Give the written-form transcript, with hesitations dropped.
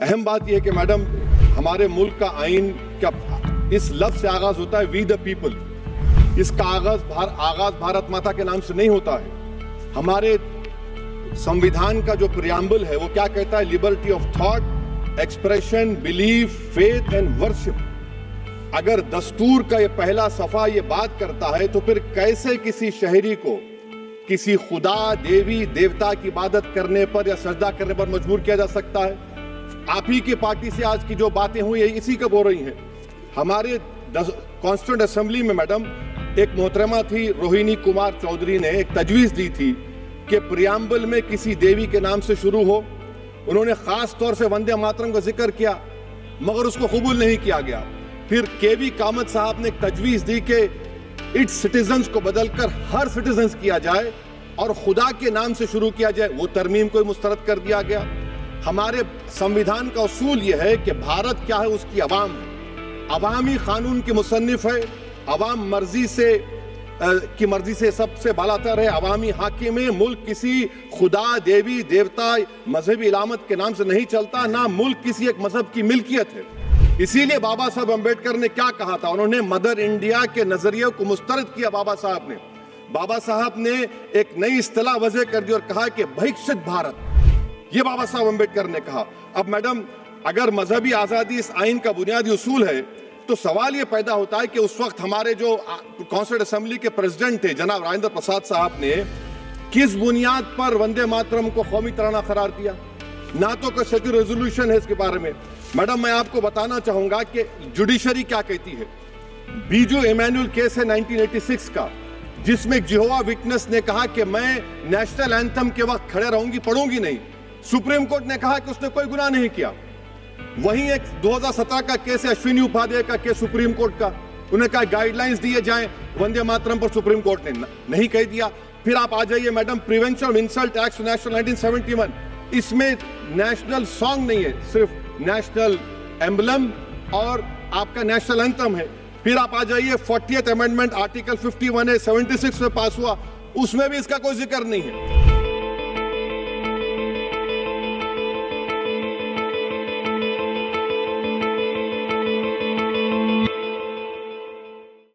अहम बात यह है कि मैडम, हमारे मुल्क का आइन क्या इस लफ्ज से आगाज होता है, वी द पीपल। इसका आगाज भारत माता के नाम से नहीं होता है। हमारे संविधान का जो प्रियम्बल है वो क्या कहता है? Liberty of thought, expression, belief, faith and worship. अगर दस्तूर का ये पहला सफा ये बात करता है तो फिर कैसे किसी शहरी को किसी खुदा, देवी, देवता की इबादत करने पर या सजदा करने पर मजबूर किया जा सकता है? आप ही की पार्टी से आज की जो बातें हुई है इसी कब हो रही हैं। हमारे कॉन्स्टिट्यूंट असेंबली में मैडम एक मोहतरमा थी, रोहिणी कुमार चौधरी ने एक तजवीज दी थी कि प्रियम्बल में किसी देवी के नाम से शुरू हो। उन्होंने खास तौर से वंदे मातरम का जिक्र किया मगर उसको कबूल नहीं किया गया। फिर केवी कामत साहब ने एक तजवीज दी कि इट्स सिटीजन्स को बदलकर हर सिटीजन्स किया जाए और खुदा के नाम से शुरू किया जाए। वो तरमीम को मुस्तरद कर दिया गया। हमारे संविधान का उसूल यह है कि भारत क्या है, उसकी अवाम है, अवामी कानून की मुसन्निफ है, अवाम की मर्जी से सबसे बालातर है, अवामी हाकिम है। मुल्क किसी खुदा, देवी, देवता, मजहबी इलामत के नाम से नहीं चलता, ना मुल्क किसी एक मजहब की मिल्कियत है। इसीलिए बाबा साहब अम्बेडकर ने क्या कहा था? उन्होंने मदर इंडिया के नजरिए को मुस्तरद किया। बाबा साहब ने एक नई इस्तिलाह वजह कर दी और कहा कि भैक्षित भारत, ये बाबा साहब अम्बेडकर ने कहा। अब मैडम, अगर मजहबी आजादी इस आइन का बुनियादी उसूल है तो सवाल ये पैदा होता है कि उस वक्त हमारे जो कॉन्स्टिट्यूंट असेंबली के प्रेसिडेंट थे जनाब राजेंद्र प्रसाद साहब ने किस बुनियाद पर वंदे मातरम को कौमी तराना करार दिया? ना तो कोई सेक्युलर रेजोल्यूशन है इसके बारे में। मैडम, मैं आपको बताना चाहूंगा कि जुडिशरी क्या कहती है। बीजू इमैनुअल केस है 1986 का, जिसमें जिहोवा विटनेस ने कहा कि मैं नेशनल एंथम के वक्त खड़े रहूंगी, पढ़ूंगी नहीं। सुप्रीम कोर्ट ने कहा कि उसने कोई गुनाह नहीं किया। वहीं एक 2017 का केस है अश्विनी उपाध्याय का केस सुप्रीम कोर्ट का, उन्हें कहा गाइडलाइंस दिए जाएं वंदे मातरम पर, सुप्रीम कोर्ट ने नहीं कह दिया। फिर आप आ जाइए madam, prevention of insult act national 1971, इसमें नेशनल सॉन्ग नहीं है, सिर्फ नेशनल एम्बलम और आपका नेशनल एंथम है। फिर आप आ जाइए 40th अमेंडमेंट आर्टिकल 51 है, 76 में पास हुआ, उसमें भी इसका कोई जिक्र नहीं है।